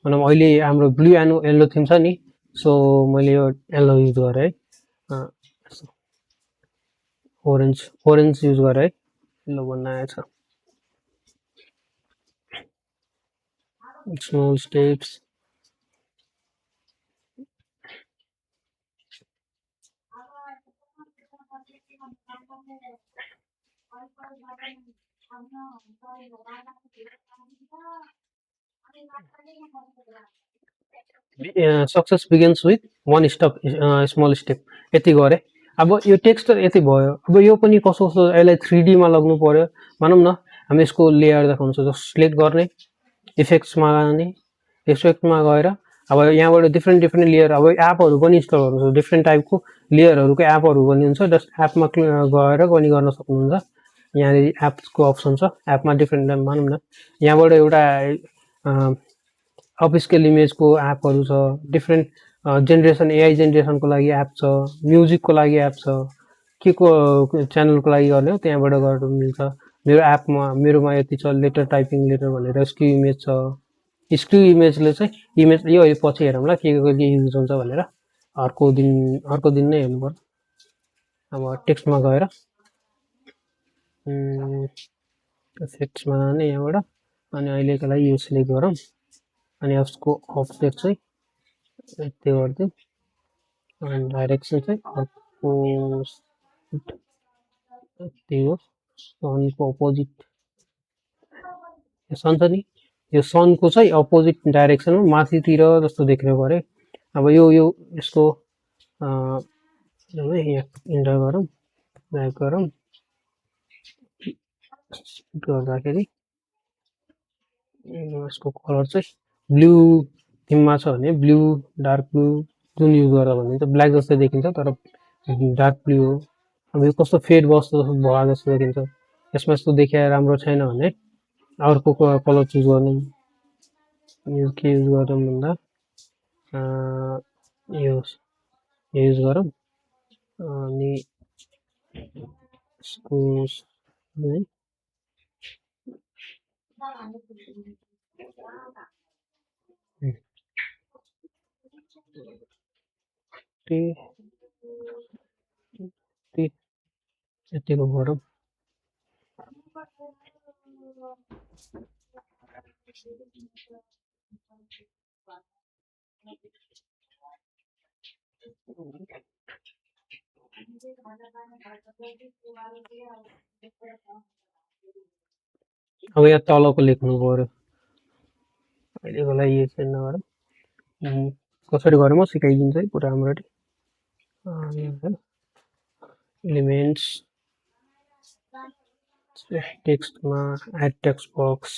मानौँ अहिले हाम्रो ब्लू एन्ड येल्लो थिम छ नि सो मैले यो येल्लो युज गरेँ है। ओरेन्ज युज गरेँ है येल्लो बन्न आएछ। Small steps success begins with 1 step small step यति गरेँ। अब यो टेक्स्ट त यति भयो। अब यो पनि कसो यसलाई 3D मा लग्नु पर्यो। मानौँ न हामी यसको लेयर देखाउँछ जस्ट सिलेक्ट गर्ने इफेक्ट्समा जाने इफेक्टमा गएर अब यहाँबाट डिफ्रेन्ट लेयर अब एपहरू पनि इन्स्टल गर्नुहुन्छ। डिफ्रेन्ट टाइपको लेयरहरूको एपहरू पनि हुन्छ। जस्ट एपमा गएर पनि गर्न सक्नुहुन्छ। यहाँनिर एप्सको अप्सन छ एपमा डिफ्रेन्ट मानौँ न यहाँबाट एउटा अपस्केल इमेजको एपहरू छ। डिफ्रेन्ट जेनेरेसन एआई जेनेरेसनको लागि एप छ। म्युजिकको लागि एप छ। के को च्यानलको लागि गर्ने हो त्यहाँबाट गर्न मिल्छ। मेरो एपमा मेरोमा यति छ लेटर टाइपिङ लेटर भनेर स्क्यु इमेज छ। स्क्यु इमेजले चाहिँ इमेज यो पछि हेरौँला के युज हुन्छ भनेर अर्को दिन नै हेर्नु पर्यो। अब टेक्स्टमा गएर इफेक्ट्समा जाने यहाँबाट अनि अहिलेको लागि यो सिलेक्ट गरौँ। अनि यसको अफसेट चाहिँ यति गरिदिउँ अनि डाइरेक्सन चाहिँ अपोजिट त्यही हो सनको अपोजिट यो सन छ नि यो सनको चाहिँ अपोजिट डाइरेक्सनमा माथितिर जस्तो देख्नु पऱ्यो अब यो यसको यहाँ इन्टर गरौँ ब्याक गरौँ गर्दाखेरि यसको कलर चाहिँ ब्लू थिममा छ भने ब्लू डार्क ब्लू जुन युज गर्दा भनिन्छ ब्ल्याक जस्तै देखिन्छ तर डार्क ब्लू हो अब यो कस्तो फेड बस्दो भए जस्तो देखिन्छ यसमा यस्तो देखाए राम्रो छैन भने अर्को कलर चुज गर्नु के युज गरौँ भन्दा यो युज गरौँ अनि यसको यतिको गरौँ अब यहाँ तलको लेख्नु पर्यो अहिलेको लागि यो चाहिँ नगरौँ कसरी गरौँ म सिकाइदिन्छु है पुरा राम्ररी एलिमेन्ट्स टेक्स्टमा एड टेक्स्ट बक्स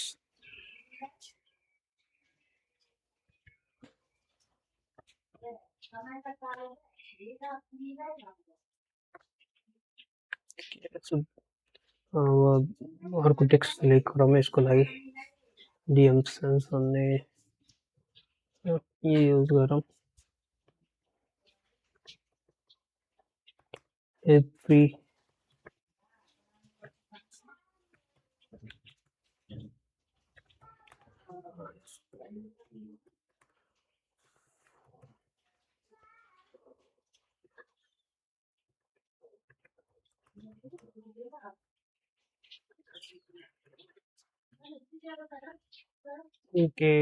अब अर्को टेक्स्ट सिलेक्ट गरौँ यसको लागि डिएम सेन्स भन्ने यो युज गरौँ एभ्री ओके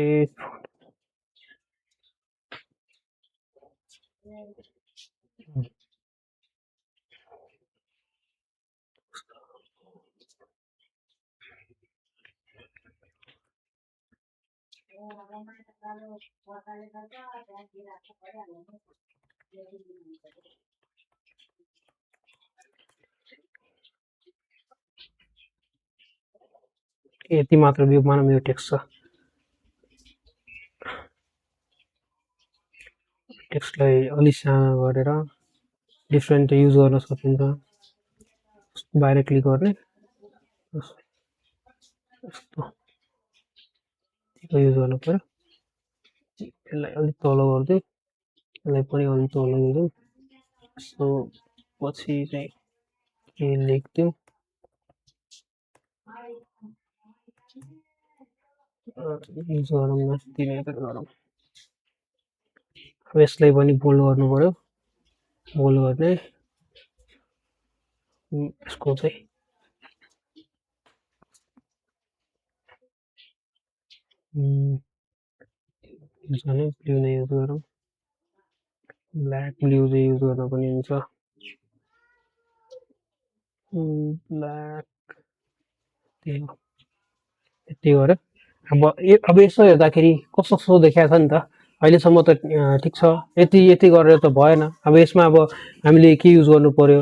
यति मात्र व्यू मानौँ यो टेक्स्ट छ टेक्स्टलाई अलि सानो गरेर डिफ्रेन्ट युज गर्न सकिन्छ बाहिर क्लिक गर्ने यस्तो युज गर्नु पर्यो यसलाई अलिक तल गरिदिउँ यसलाई पनि अलिक तल गरिदिउँ सो पछि चाहिँ के लेख्दिउँ युज गरौँ न 3 मिटर गरौँ अब यसलाई पनि बोल्ड गर्नु पर्यो बोल्ड गर्ने यसको चाहिँ युज गर्ने ब्लू नै युज गरौँ ब्ल्याक ब्लू चाहिँ युज गर्न पनि हुन्छ ब्ल्याक यति गरेर अब यसो हेर्दाखेरि कस्तो कस्तो देखाएको छ नि त अहिलेसम्म त ठिक छ यति गरेर त भएन अब यसमा अब हामीले के युज गर्नु पर्यो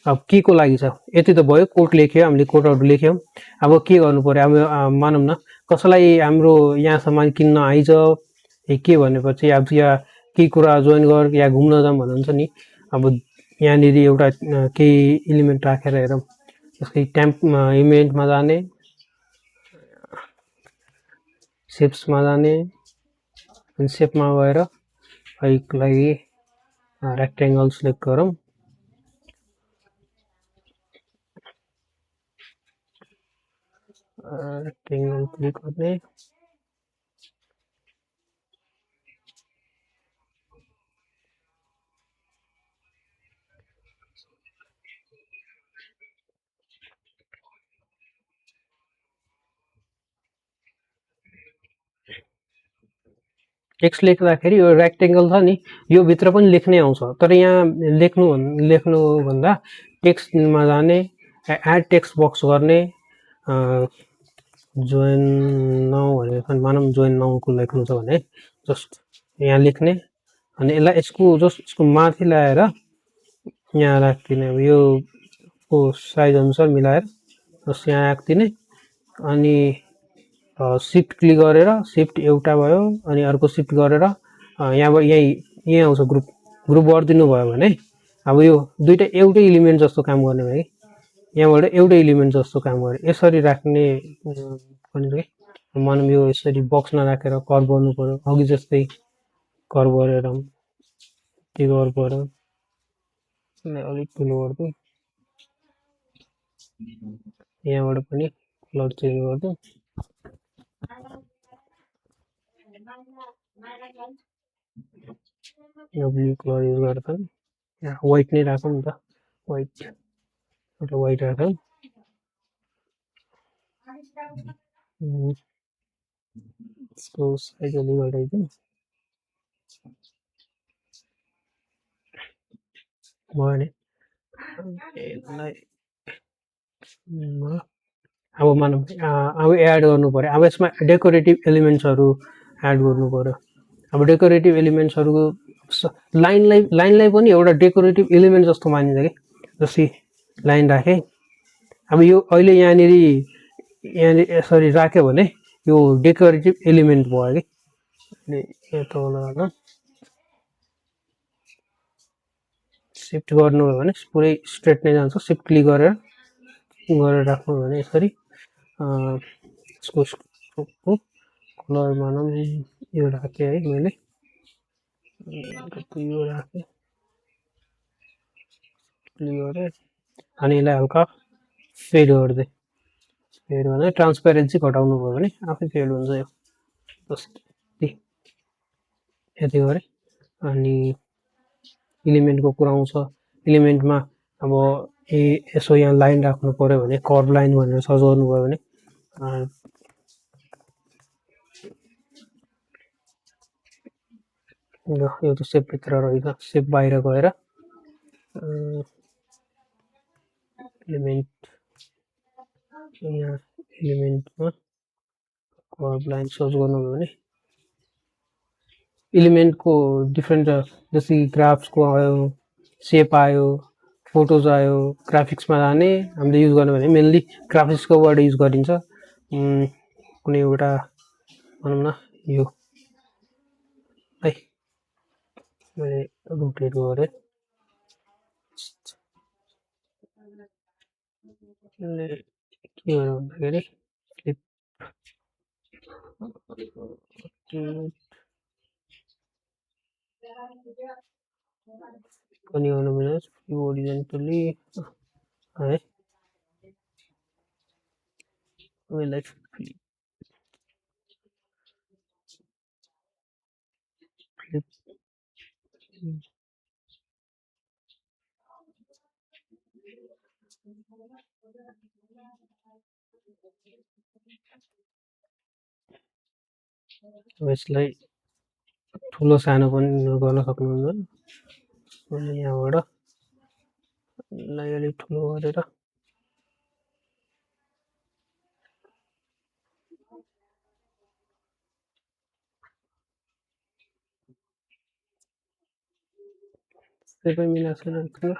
अब के को लागि छ यति त भयो कोड लेख्यो हामीले कोडहरू लेख्यौँ अब के गर्नु पर्यो अब मानौँ न कसैलाई हाम्रो यहाँ सामान किन्न आइज के भनेपछि अब या केही कुरा जोइन गर या घुम्न जाऊँ भन्नुहुन्छ नि अब यहाँनिर एउटा केही इलिमेन्ट राखेर हेरौँ जस्तै ट्याम्प इमेन्टमा जाने सेप्समा जाने अनि सेपमा गएर अहिलेको लागि रेक्टेङ्गल सिलेक्ट गरौँ रेक्टेङ्गल क्लिक गर्ने टेक्स्ट लेख्दाखेरि यो रेक्टेङ्गल छ नि यो भित्र पनि लेख्नै आउँछ तर यहाँ लेख्नु भन्दा टेक्स्टमा जाने एड टेक्स्ट बक्स गर्ने जोइन नाउ भनेर मानौँ जोइन नाउको लेख्नु छ भने जस्ट यहाँ लेख्ने अनि यसलाई यसको माथि ल्याएर यहाँ राखिदिने अब यो साइज अनुसार मिलाएर जस्ट यहाँ राखिदिने अनि सिफ्ट क्लिक गरेर सिफ्ट एउटा भयो अनि अर्को सिफ्ट गरेर यहाँबाट यही आउँछ ग्रुप गरिदिनु भयो भने अब यो दुईटा एउटै एलिमेन्ट जस्तो काम गर्ने भयो कि यहाँबाट एउटै एलिमेन्ट जस्तो काम गरे यसरी राख्ने भनिन्छ कि मानौँ यो यसरी बक्समा राखेर कर्भ गर्नु पर्यो अघि जस्तै कर्भ गरेर त्यो गर्नु पर्यो अलिक ठुलो गरिदिउँ यहाँबाट पनि कलर चेन्ज गरिदिउँ यो ब्लू कलर युज गर्दा यहाँ व्हाइट नै राखौँ नि त व्हाइट एउटा व्हाइट राखौँ यसको साइज अलि घटाइदिउँ भयो नि अब मानौँ अब एड गर्नु पर्यो अब यसमा डेकोरेटिभ एलिमेन्ट्सहरू एड गर्नु पर्यो अब डेकोरेटिभ एलिमेन्ट्सहरूको लाइनलाई पनि एउटा डेकोरेटिभ एलिमेन्ट जस्तो मानिन्छ कि जस्तै लाइन राखेँ अब यो अहिले यहाँनिर यसरी राख्यो भने यो डेकोरेटिभ एलिमेन्ट भयो कि अनि यता सिफ्ट गर्नु हो भने पुरै स्ट्रेट नै जान्छ सिफ्ट क्लिक गरेर राख्नु हो भने यसरी यसको स्ट्रोकको कलर मानौँ यो राखेँ है मैले यो राखेँ क्लिक गरेँ अनि यसलाई हल्का फेड गरिदिएँ फेड भने ट्रान्सपेरेन्सी घटाउनु भयो भने आफै फेड हुन्छ यो जस्तै यति गरेँ अनि इलिमेन्टको कुरा आउँछ इलिमेन्टमा अब यसो यहाँ लाइन राख्नु पर्यो भने कर्भ लाइन भनेर सर्च गर्नुभयो भने यो त सेपभित्र रहेछ सेप बाहिर गएर एलिमेन्ट यहाँ एलिमेन्टमा कर्भ लाइन सर्च गर्नुभयो भने एलिमेन्टको डिफ्रेन्ट जस्तै ग्राफ्सको आयो सेप आयो फोटोज आयो ग्राफिक्समा जाने हामीले युज गर्ने भने मेनली ग्राफिक्सको वर्ड युज गरिन्छ कुनै एउटा भनौँ न यो है मैले रोटेट गरेँ के गर्नु भन्दाखेरि पनि गर्नु मिल्छ यो ओरिजेन्टली है यसलाई फ्लिप यसलाई ठुलो सानो पनि गर्न सक्नुहुन्छ अनि यहाँबाट यसलाई अलिक ठुलो गरेर सबै मिलाएको छैन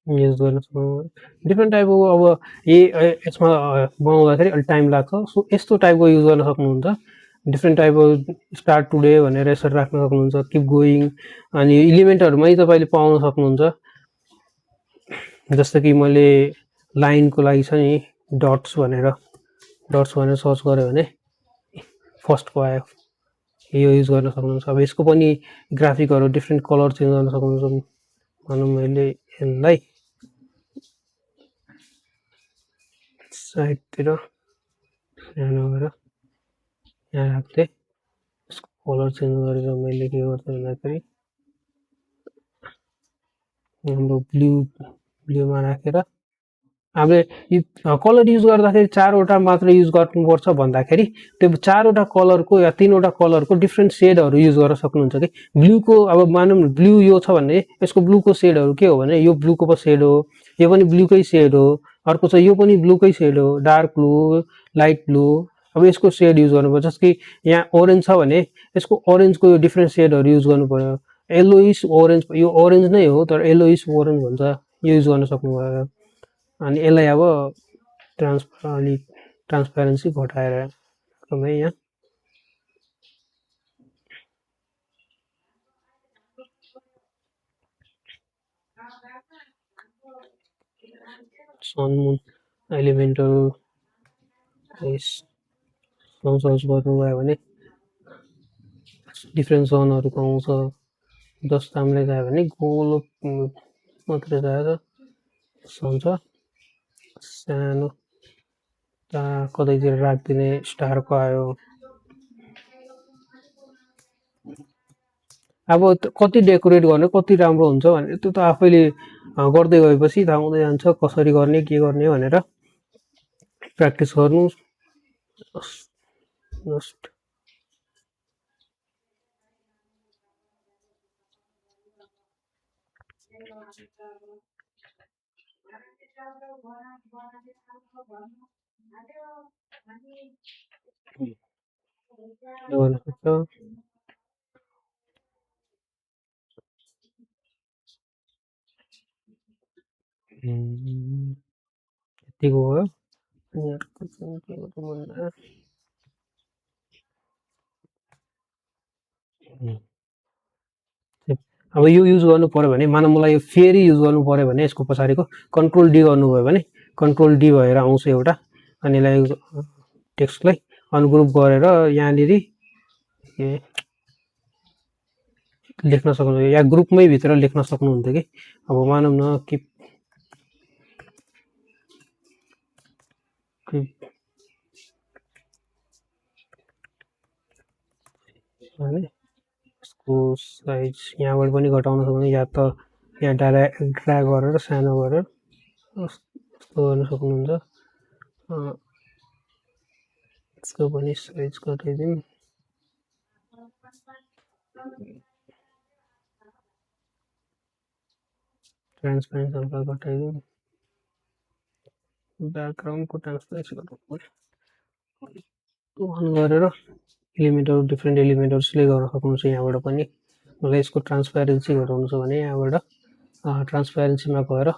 युज गर्न सक्नुहुन्छ डिफ्रेन्ट टाइपको अब यसमा बनाउँदाखेरि अलिक टाइम लाग्छ सो यस्तो टाइपको युज गर्न सक्नुहुन्छ डिफ्रेन्ट टाइपको स्टार्ट टुडे भनेर यसरी राख्न सक्नुहुन्छ किप गोइङ अनि इलिमेन्टहरूमै तपाईँले पाउन सक्नुहुन्छ जस्तो कि मैले लाइनको लागि छ नि डट्स भनेर सर्च गरेँ भने फर्स्टको आयो, यो युज गर्न सक्नुहुन्छ। अब यसको पनि ग्राफिकहरू डिफ्रेन्ट कलर चेन्ज गर्न सक्नुहुन्छ। भनौँ मैले यसलाई साइडतिर सानो गरेर यहाँ राख्थेँ, यसको कलर चेन्ज गरेर मैले के गर्थेँ भन्दाखेरि हाम्रो ब्लूमा राखेर हामीले कलर युज गर्दाखेरि 4वटा मात्र युज गर्नुपर्छ भन्दाखेरि त्यो 4वटा कलरको या 3वटा कलरको डिफ्रेन्ट सेडहरू युज गर्न सक्नुहुन्छ कि ब्लूको अब मानौँ ब्लू यो छ भने यसको ब्लूको सेडहरू के हो भने यो ब्लूको पो सेड हो, यो पनि ब्लूकै सेड हो, अर्को छ यो पनि ब्लूकै सेड हो, डार्क ब्लू, लाइट ब्लू। अब यसको सेड युज गर्नुपर्छ, जस्तो कि यहाँ ओरेन्ज छ भने यसको ओरेन्जको यो डिफ्रेन्ट सेडहरू युज गर्नु पर्यो। येलोइस ओरेन्ज, यो ओरेन्ज नै हो तर येलोइस ओरेन्ज भन्छ, यो युज गर्न सक्नुभयो। अनि यसलाई अब अलिक ट्रान्सप्यारेन्सी घटाएर एकदमै यहाँ सन मुन एलिमेन्टहरू सर्च गर्नुभयो भने डिफ्रेन्ट सनहरू पाउँछ। जस्तो हामीलाई चाहियो भने गोलो मात्रै चाहियो सन छ, सानो कतैतिर राखिदिने स्टारको आयो। अब कति डेकोरेट गर्ने कति राम्रो हुन्छ भनेर त्यो त आफैले गर्दै गएपछि थाहा हुँदै जान्छ कसरी गर्ने के गर्ने भनेर। प्र्याक्टिस गर्नु जस्ट गर्न सक्छ। यतिको हो। अब यो युज गर्नु पर्यो भने मानव मलाई यो फेरि युज गर्नु पर्यो भने यसको पछाडिको कन्ट्रोल डी गर्नुभयो भने कन्ट्रोल डी भएर आउँछ एउटा। अनि यसलाई टेक्स्टलाई अनग्रुप गरेर यहाँनिर लेख्न सक्नुहुन्छ या ग्रुपमै भित्र लेख्न सक्नुहुन्थ्यो कि। अब मानौँ न किप यसको साइज यहाँबाट पनि घटाउन सक्नुहुन्छ या त यहाँ ड्र्याग गरेर सानो गरेर यस्तो गर्न सक्नुहुन्छ। यसको पनि साइज घटाइदिउँ। ट्रान्सपेरेन्स हल्का घटाइदिउँ। ब्याकग्राउन्डको ट्रान्सपेरेन्सी घटाउनु अन गरेर एलिमेन्टहरू डिफ्रेन्ट एलिमेन्टहरू सिलेक्ट गर्न सक्नुहुन्छ। यहाँबाट पनि मलाई यसको ट्रान्सपेरेन्सी घटाउनु छ भने यहाँबाट ट्रान्सपेरेन्सीमा गएर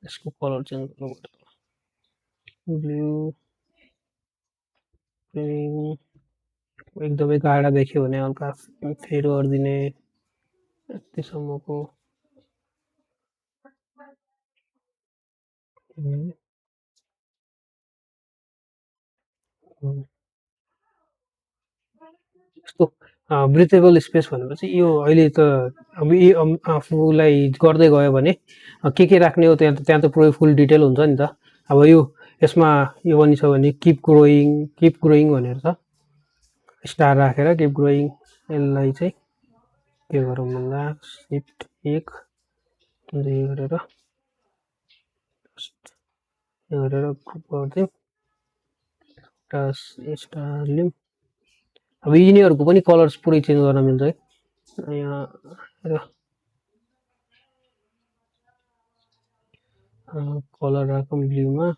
यसको कलर चेन्ज गर्नु पर्यो। ब्लू एकदमै गाढा देख्यो भने हल्का फेड गरिदिने यतिसम्मको। यस्तो ब्रिथेबल स्पेस भनेपछि यो अहिले त अब आफूलाई गर्दै गयो भने के राख्ने हो त्यहाँ त पुरै फुल डिटेल हुन्छ नि त। अब यो यसमा यो पनि छ भने किप ग्रोइङ भनेर छ, स्टार राखेर किप ग्रोइङ। यसलाई चाहिँ के गरौँ भन्दा सिफ्ट 1 2 गरेर ग्रुप गरिदिउँ, स्टार लिउँ। अब यिनीहरूको पनि कलर्स पुरै चेन्ज गर्न मिल्छ है। यहाँ कलर राखौँ ब्लूमा,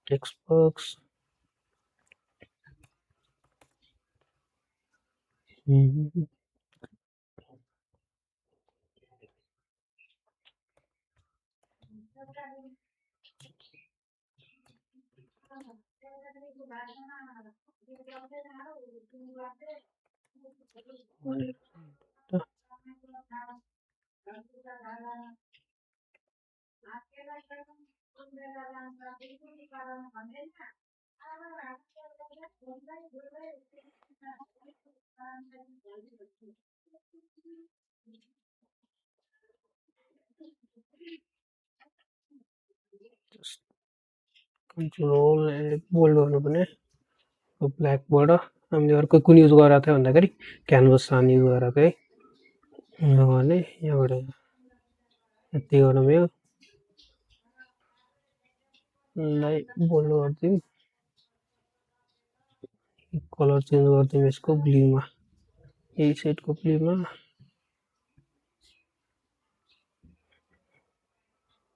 टेक्स्ट बक्स कन्ट्रोल बोल्ड गर्नुपर्ने ब्ल्याकबाट हामीले अर्को कुन युज गरेको थियो भन्दाखेरि क्यानभस सान युज गरेको थियो है भने यहाँबाट यति गर्नु भयो लाई बोल्ड गरिदिउँ कलर चेन्ज गरिदिउँ यसको ब्लूमा यही सेटको ब्लूमा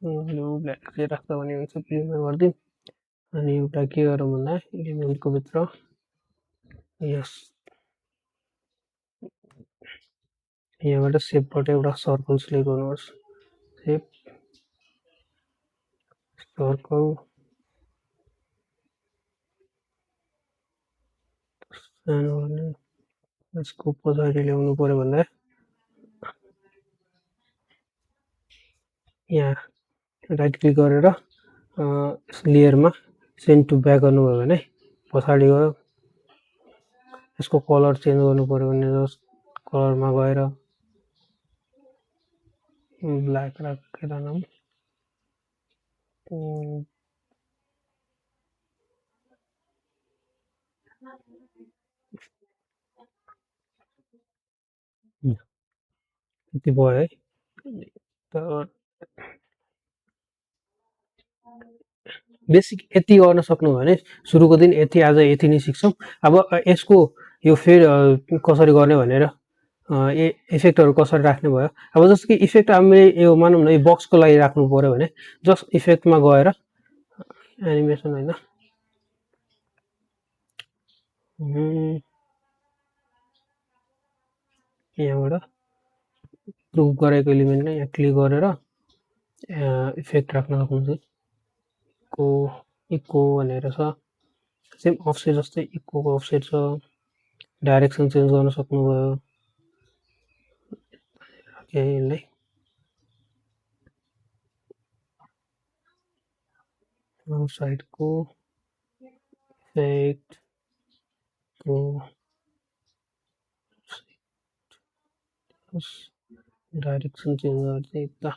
ब्लू ब्ल्याक चाहिँ राख्दा भने हुन्छ ब्लूमा गरिदिउँ अनि एउटा के गरौँ भन्दा एलिमेन्टको भित्र यस यहाँबाट सेपबाट एउटा सर्कल सिलेक्ट गर्नुहोस् सेप सर्कल सानो भने यसको पछाडि ल्याउनु पर्यो भन्दा यहाँ राइट क्लिक गरेर लेयरमा सेन्ड टु ब्याक गर्नुभयो भने पछाडि गयो यसको कलर चेन्ज गर्नु पर्यो भने कलरमा गएर ब्ल्याक राखेर नाम यति भयो है बेसिक यति गर्न सक्नु भने सुरुको दिन यति आज यति नै सिक्छौँ अब यसको यो फेरि कसरी गर्ने भनेर इफेक्टहरू कसरी राख्ने भयो अब जस्तो कि इफेक्ट हामीले यो मानौँ न यो बक्सको लागि राख्नु पर्यो भने जस्ट इफेक्टमा गएर एनिमेसन होइन यहाँबाट प्रुभ गरेको एलिमेन्टलाई यहाँ क्लिक गरेर इफेक्ट राख्न सक्नुहुन्छ इको भनेर छ सेम अफसेट जस्तै इकोको अफसेट छ डाइरेक्सन चेन्ज गर्न सक्नुभयो यसलाई साइडको इफेक्टको डाइरेक्सन चेन्ज गर्दै यता